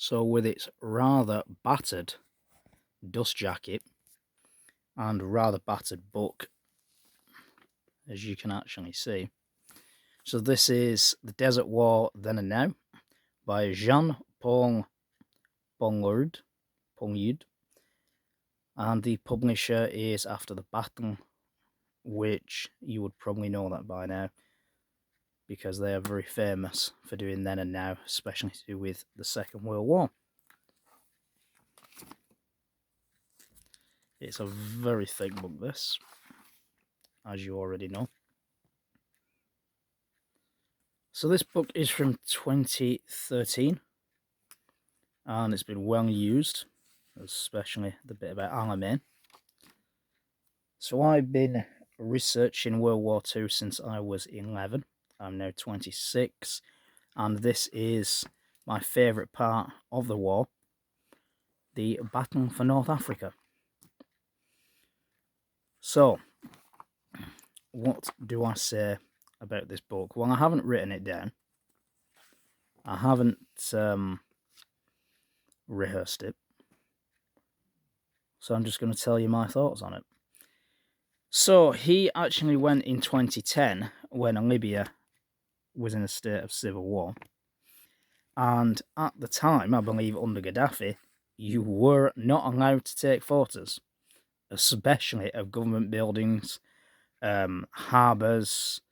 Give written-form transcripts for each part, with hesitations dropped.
So with its rather battered dust jacket and rather battered book, as you can actually see. So this is The Desert War Then and Now by Jean-Paul Pongyud, and the publisher is After the Battle, which you would probably know that by now because they are very famous for doing then and now, especially to do with the Second World War. It's a very thick book, this, as you already know. So this book is from 2013, and it's been well used, especially the bit about Alamein. So I've been researching World War II since I was 11. I'm now 26, and this is my favourite part of the war, the Battle for North Africa. So, what do I say about this book? Well, I haven't written it down. I haven't rehearsed it. So I'm just going to tell you my thoughts on it. So, he actually went in 2010 when Libya was in a state of civil war. And at the time, I believe under Gaddafi, you were not allowed to take photos, especially of government buildings, harbours,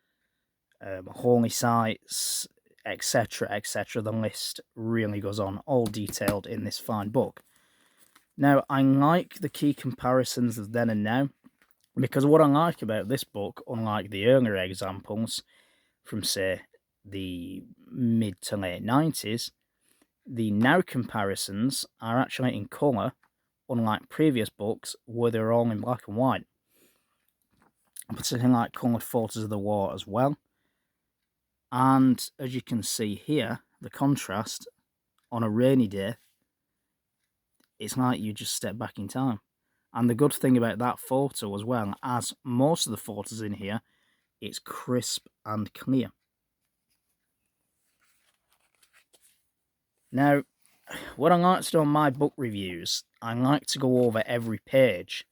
holy sites, etc., etc. The list really goes on, all detailed in this fine book. Now, I like the key comparisons of then and now, because what I like about this book, unlike the earlier examples from, say, the mid to late 90s, the now comparisons are actually in colour, unlike previous books where they're all in black and white. I particularly like coloured photos of the war as well. And as you can see here, the contrast on a rainy day, it's like you just step back in time. And the good thing about that photo as well, as most of the photos in here, it's crisp and clear. Now, what I like to do on my book reviews, I like to go over every page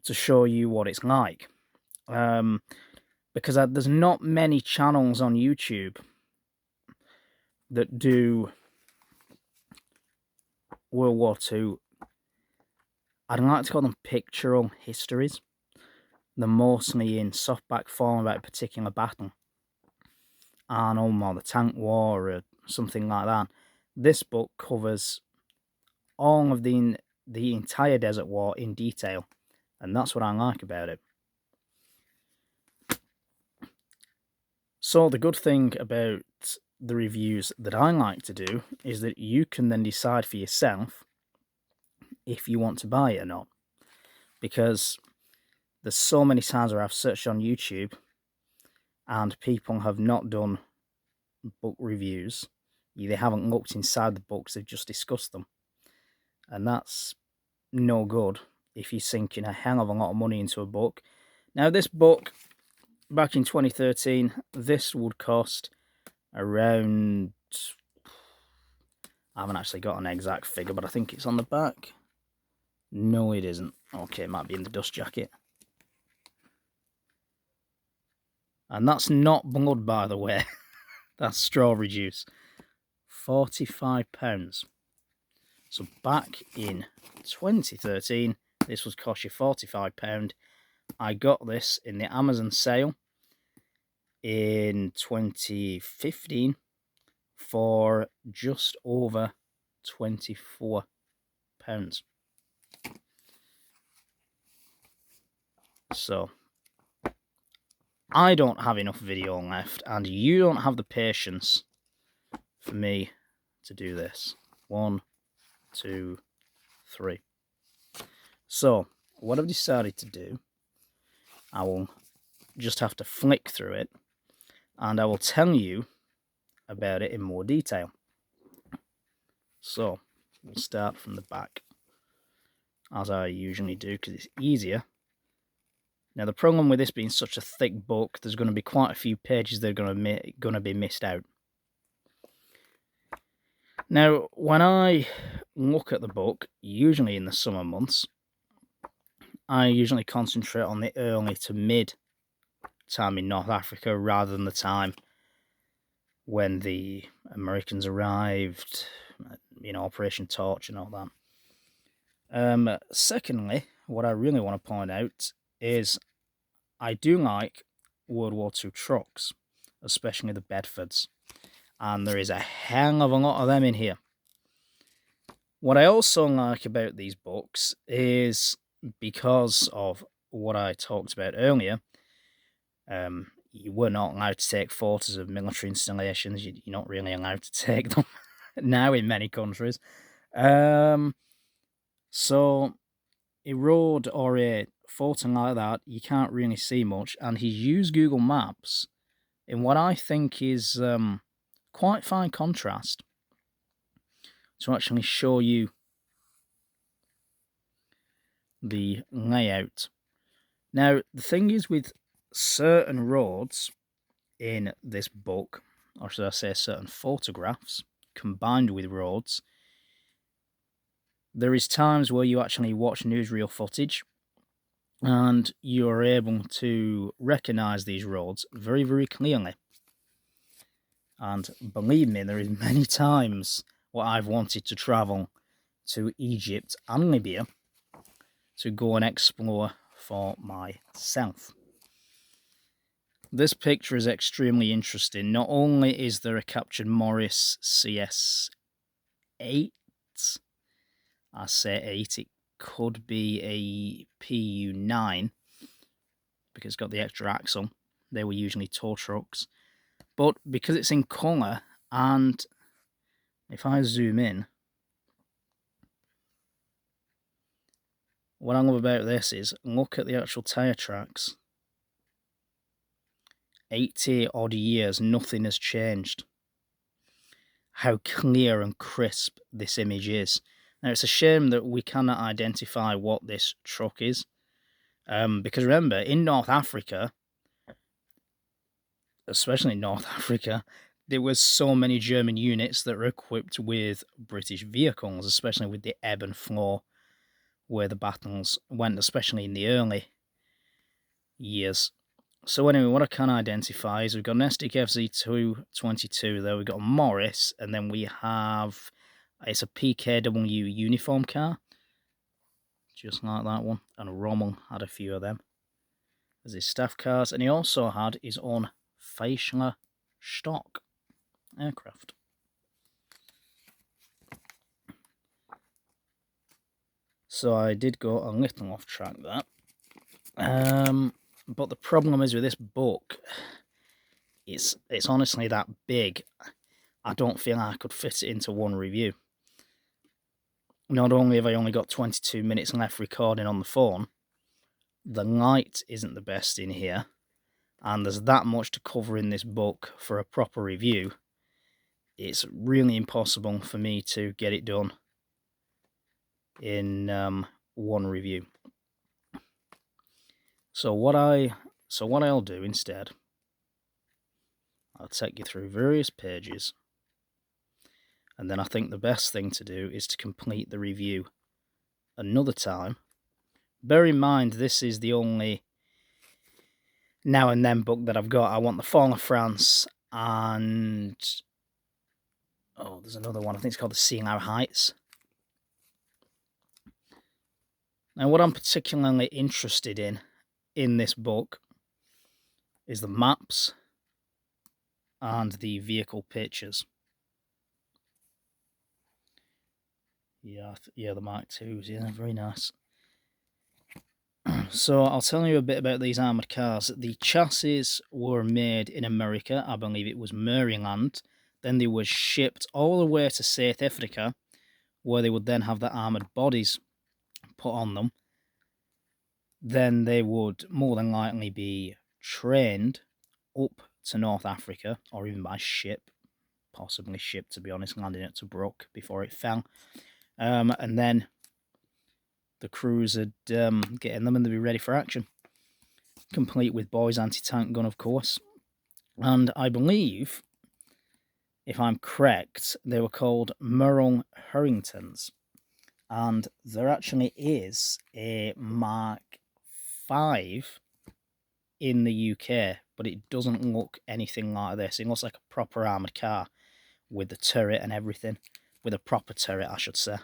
to show you what it's like. Because there's not many channels on YouTube that do World War II. I'd like to call them pictorial histories. They're mostly in softback form about a particular battle. Arnhem or the Tank War or something like that. This book covers all of the entire Desert War in detail, and that's what I like about it. So the good thing about the reviews that I like to do is that you can then decide for yourself if you want to buy it or not. Because there's so many times where I've searched on YouTube and people have not done book reviews. They haven't looked inside the books, they've just discussed them. And that's no good if you're sinking a hell of a lot of money into a book. Now, this book, back in 2013, this would cost around... I haven't actually got an exact figure, but I think it's on the back. No, it isn't. Okay, it might be in the dust jacket. And that's not blood, by the way. That's strawberry juice. £45. So back in 2013, this was cost you £45. I got this in the Amazon sale in 2015 for just over £24. So I don't have enough video left, and you don't have the patience for me to do this. 1, 2, 3. So what I've decided to do, I will just have to flick through it, and I will tell you about it in more detail. So we'll start from the back, as I usually do, because it's easier. Now, the problem with this being such a thick book, there's going to be quite a few pages that are going to be missed out. Now, when I look at the book, usually in the summer months, I usually concentrate on the early to mid time in North Africa rather than the time when the Americans arrived, Operation Torch and all that. Secondly, what I really want to point out is I do like World War II trucks, especially the Bedfords, and there is a hell of a lot of them in here. What I also like about these books is because of what I talked about earlier, you were not allowed to take photos of military installations. You're not really allowed to take them now in many countries. So a road or a photo like that, you can't really see much. And he's used Google Maps in what I think is quite fine contrast to actually show you the layout. Now, the thing is with certain roads in this book, or should I say certain photographs combined with roads, there is times where you actually watch newsreel footage and you're able to recognize these roads very, very clearly. And believe me, there is many times where I've wanted to travel to Egypt and Libya to go and explore for myself. This picture is extremely interesting. Not only is there a captured Morris CS8, I say 8, it could be a PU9 because it's got the extra axle. They were usually tow trucks. But because it's in colour, and if I zoom in, what I love about this is look at the actual tyre tracks. 80 odd years, nothing has changed. How clear and crisp this image is. Now, it's a shame that we cannot identify what this truck is. Because remember, in North Africa, especially in North Africa, there was so many German units that were equipped with British vehicles, especially with the ebb and flow where the battles went, especially in the early years. So anyway, what I can identify is we've got an Estic FZ222 there, we've got a Morris, and then we have, it's a PKW uniform car, just like that one, and Rommel had a few of them as his staff cars, and he also had his own Feischler stock aircraft. So I did go a little off track there. But the problem is with this book, it's honestly that big. I don't feel I could fit it into one review. Not only have I only got 22 minutes left recording on the phone, the light isn't the best in here, and there's that much to cover in this book for a proper review. It's really impossible for me to get it done in one review. So what I'll do instead, I'll take you through various pages, and then I think the best thing to do is to complete the review another time. Bear in mind, this is the only now and then book that I've got. I want The Fall of France and there's another one, I think it's called The Seeing Our Heights. Now, what I'm particularly interested in this book is the maps and the vehicle pictures. Yeah, the Mark IIs, yeah, very nice. So I'll tell you a bit about these armoured cars. The chassis were made in America, I believe it was Maryland. Then they were shipped all the way to South Africa, where they would then have the armoured bodies put on them. Then they would more than likely be trained up to North Africa, or even by ship, possibly ship, to be honest, landing at Tobruk before it fell. And then the crews would get in them and they'd be ready for action. Complete with Boy's anti-tank gun, of course. And I believe if I'm correct, they were called Murrung Harringtons. And there actually is a Mark V in the UK, but it doesn't look anything like this. It looks like a proper armoured car with the turret and everything. With a proper turret, I should say.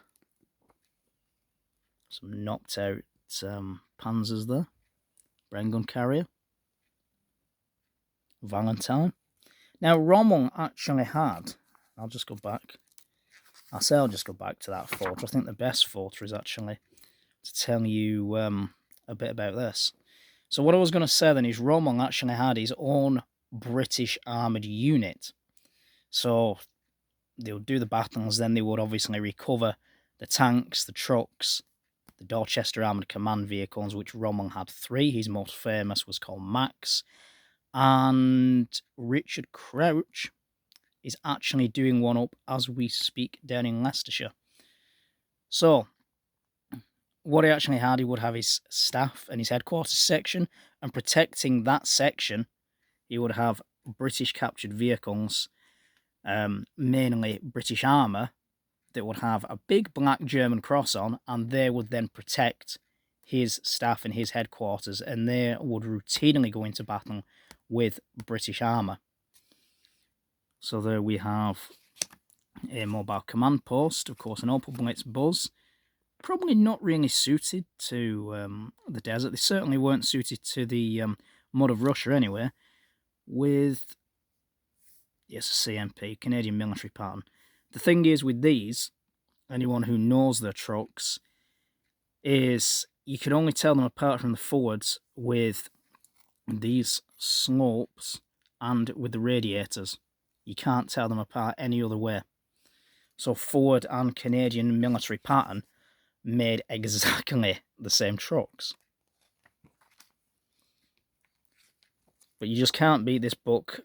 Some knocked out Panzers there. Bren gun carrier. Valentine. Now, Rommel actually had... I'll just go back. I'll just go back to that photo. I think the best photo is actually to tell you a bit about this. So what I was going to say then is Rommel actually had his own British armoured unit. So they would do the battles, then they would obviously recover the tanks, the trucks, the Dorchester Armoured Command vehicles, which Rommel had 3. His most famous was called Max. And Richard Crouch is actually doing one up as we speak down in Leicestershire. So, what he actually had, he would have his staff and his headquarters section, and protecting that section, he would have British captured vehicles, mainly British armour, that would have a big black German cross on, and they would then protect his staff and his headquarters, and they would routinely go into battle with British armour. So there we have a mobile command post, of course an Opel Blitz Buzz. Probably not really suited to the desert. They certainly weren't suited to the mud of Russia anyway. With, yes, a CMP, Canadian Military Pattern. The thing is with these, anyone who knows their trucks, is you can only tell them apart from the forwards with these slopes and with the radiators. You can't tell them apart any other way. So Ford and Canadian Military Pattern made exactly the same trucks. But you just can't beat this book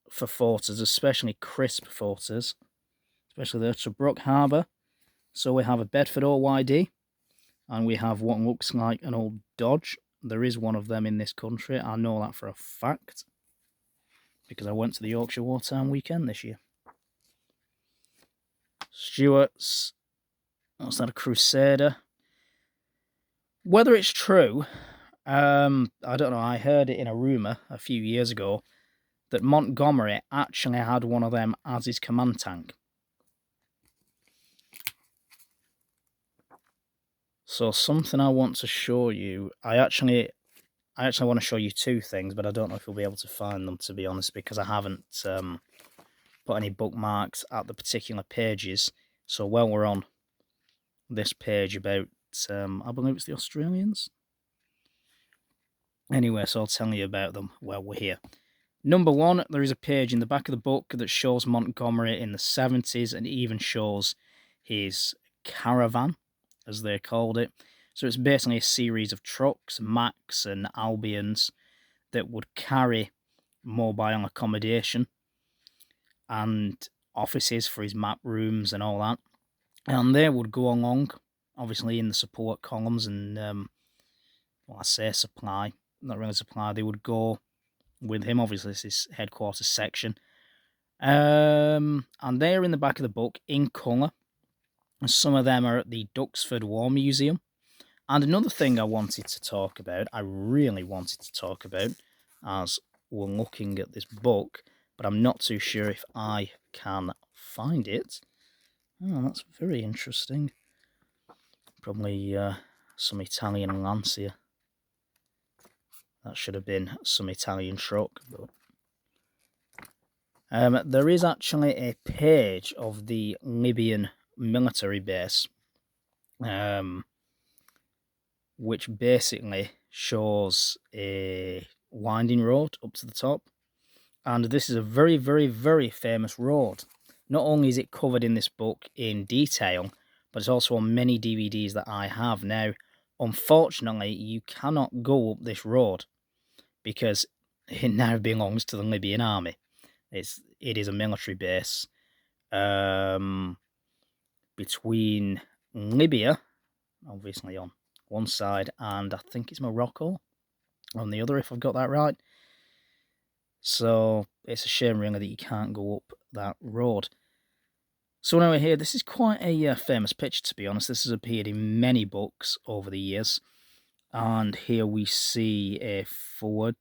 for photos, especially crisp photos. Especially there to Brook Harbour. So we have a Bedford OYD, and we have what looks like an old Dodge. There is one of them in this country, I know that for a fact, because I went to the Yorkshire Wartime Weekend this year. Stewart's, what's that, a Crusader? Whether it's true, I don't know, I heard it in a rumour a few years ago that Montgomery actually had one of them as his command tank. So something I want to show you, I actually want to show you 2 things, but I don't know if you'll be able to find them, to be honest, because I haven't put any bookmarks at the particular pages. So while we're on this page about, I believe it's the Australians. Anyway, so I'll tell you about them while we're here. Number 1, there is a page in the back of the book that shows Montgomery in the 70s, and even shows his caravan, as they called it. So it's basically a series of trucks, Macs and Albions, that would carry mobile accommodation and offices for his map rooms and all that. And they would go along, obviously in the support columns and, well, I say supply, not really supply, they would go with him. Obviously this is headquarters section. And they're in the back of the book in colour. Some of them are at the Duxford War Museum. And another thing I wanted to talk about, I really wanted to talk about, as we're looking at this book, but I'm not too sure if I can find it. Oh, that's very interesting. Probably some Italian Lancia. That should have been some Italian truck. But there is actually a page of the Libyan military base, which basically shows a winding road up to the top. And this is a very, very, very famous road. Not only is it covered in this book in detail, but it's also on many DVDs that I have. Now, unfortunately, you cannot go up this road because it now belongs to the Libyan army. It is a military base between Libya, obviously on one side, and I think it's Morocco on the other, if I've got that right. So it's a shame really that you can't go up that road. So anyway, here, this is quite a famous picture, to be honest. This has appeared in many books over the years. And here we see a Ford.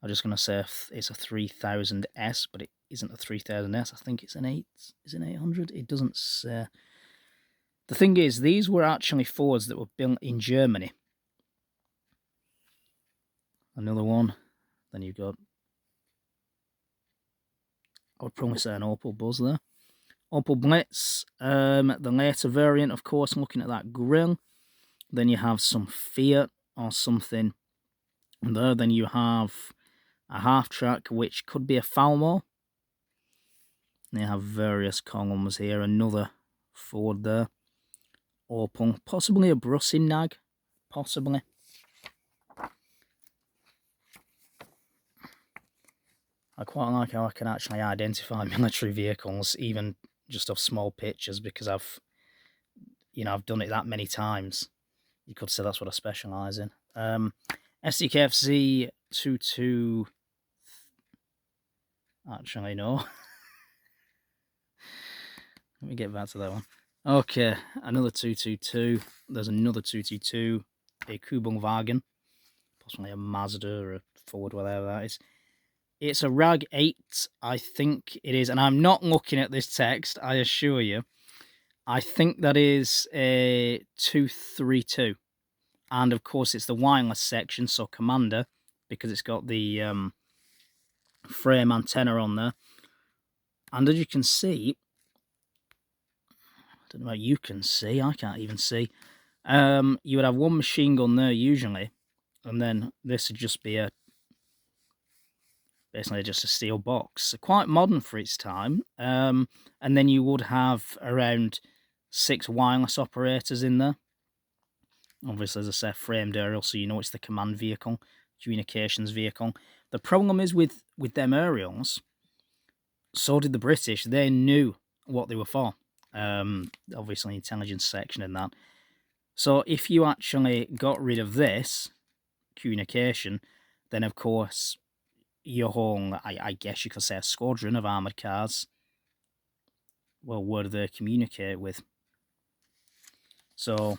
I'm just going to say it's a 3000S, but it isn't a 3000S. I think it's an 800? It doesn't say. The thing is, these were actually Fords that were built in Germany. Another one. Then you've got, I would probably say, an Opel Buzz there. Opel Blitz, the later variant, of course, looking at that grille. Then you have some Fiat or something there. Then you have a half-track, which could be a Falmo. They have various columns here. Another Ford there. Opel, possibly a Brussin nag, possibly. I quite like how I can actually identify military vehicles, even just off small pictures, because I've done it that many times. You could say that's what I specialise in. SDKFZ 22. Actually, no. Let me get back to that one. Okay, another 222. There's another 222. A Kübelwagen, possibly a Mazda or a Ford, whatever that is. It's a RAG 8, I think it is, and I'm not looking at this text, I assure you. I think that is a 232. And of course, it's the wireless section, so Commander, because it's got the frame antenna on there. And as you can see, I don't know what you can see, I can't even see. You would have one machine gun there usually, and then this would just be basically just a steel box. Quite modern for its time. And then you would have around 6 wireless operators in there. Obviously, as I said, framed aerial, so you know it's the command vehicle, communications vehicle. The problem is with them aerials, so did the British. They knew what they were for. Obviously, intelligence section and that. So if you actually got rid of this communication, then of course your whole, I guess you could say, a squadron of armoured cars, well, where do they communicate with? So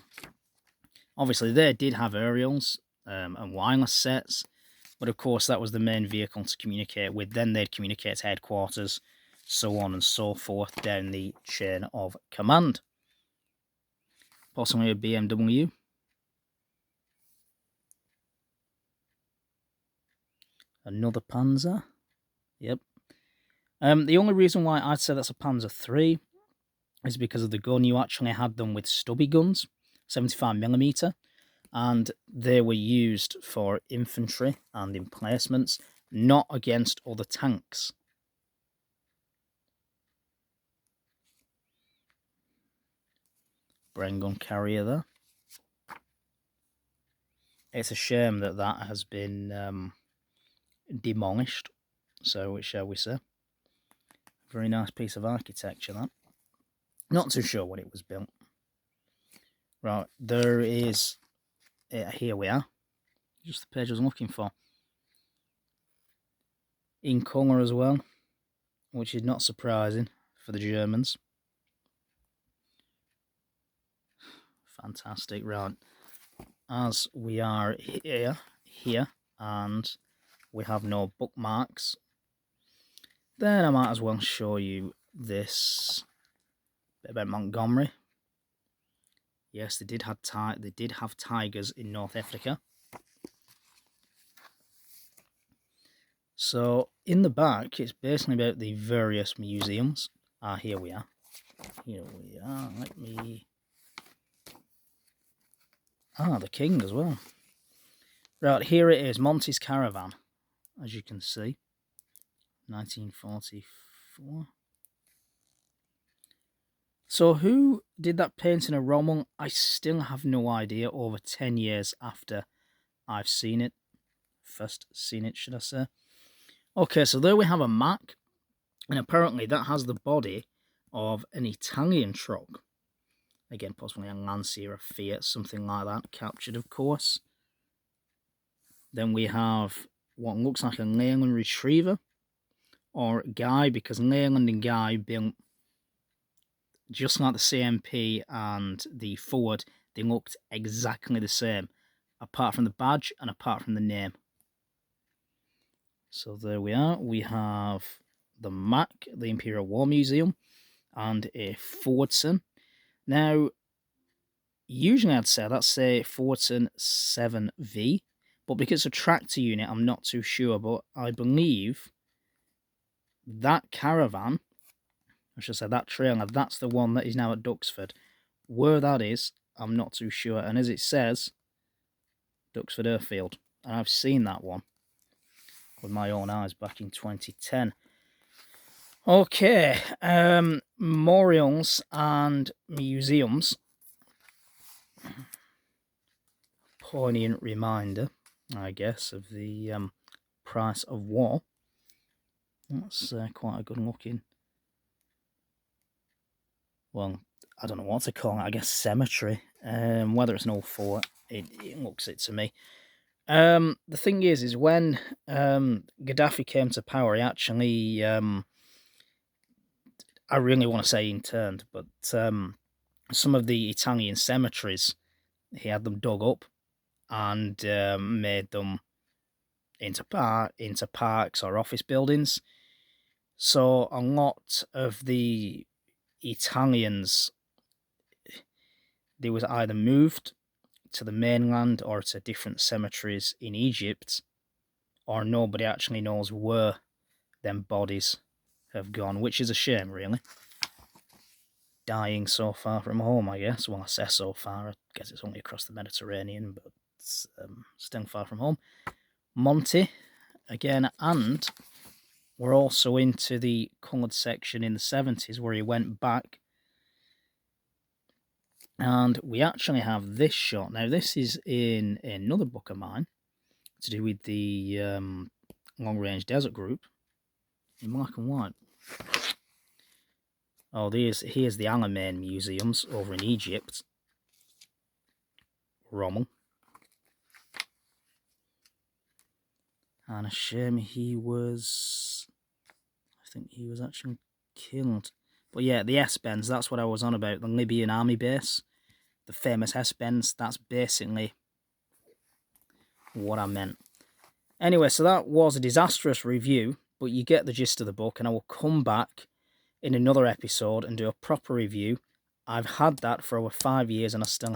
obviously they did have aerials and wireless sets, but of course that was the main vehicle to communicate with. Then they'd communicate to headquarters, so on and so forth down the chain of command. Possibly a BMW. Another Panzer. Yep. The only reason why I'd say that's a Panzer III is because of the gun. You actually had them with stubby guns, 75mm, and they were used for infantry and emplacements, not against other tanks. Bren gun carrier there. It's a shame that that has been demolished, so which shall we say. Very nice piece of architecture, that. Not too sure when it was built. Right, there is... here we are. Just the page I was looking for. In colour as well, which is not surprising for the Germans. Fantastic. Right, as we are here, and we have no bookmarks, then I might as well show you this bit about Montgomery. Yes, they did have tigers in North Africa. So in the back, it's basically about the various museums. Here we are. Here we are. Let me... the King as well. Right, here it is, Monty's Caravan, as you can see. 1944. So who did that painting of Rommel? I still have no idea over 10 years after I've seen it. First seen it, should I say. Okay, so there we have a Mack. And apparently that has the body of an Italian truck. Again, possibly a Lancia, a Fiat, something like that. Captured, of course. Then we have what looks like a Leyland Retriever. or Guy, because Leyland and Guy built just like the CMP and the Ford. They looked exactly the same, apart from the badge and apart from the name. So there we are. We have the Mack, the Imperial War Museum, and a Fordson. Now, usually I'd say that's a Fordson 7V, but because it's a tractor unit, I'm not too sure. But I believe that caravan, I should say that trailer, that's the one that is now at Duxford. Where that is, I'm not too sure. And as it says, Duxford Airfield. And I've seen that one with my own eyes back in 2010. Okay, memorials and museums. Poignant reminder, I guess, of the price of war. That's quite a good looking, well, I don't know what to call it, I guess cemetery. Whether it's an old fort, it looks it to me. The thing is when Gaddafi came to power, he actually, I really want to say interned, but some of the Italian cemeteries, he had them dug up and made them into parks or office buildings. So a lot of the Italians, they was either moved to the mainland or to different cemeteries in Egypt, or nobody actually knows where them bodies have gone, which is a shame, really. Dying so far from home, I guess. Well, I say so far, I guess it's only across the Mediterranean, but it's still far from home. Monty, again, and we're also into the coloured section in the 70s where he went back. And we actually have this shot. Now, this is in another book of mine to do with the Long Range Desert Group in black and white. Oh, here's the Alamein Museums over in Egypt. Rommel. And a shame he was, I think he was actually killed. But yeah, the S-Bends, that's what I was on about. The Libyan army base. The famous S-Bends, that's basically what I meant. Anyway, so that was a disastrous review, but you get the gist of the book, and I will come back in another episode and do a proper review. I've had that for over 5 years and I still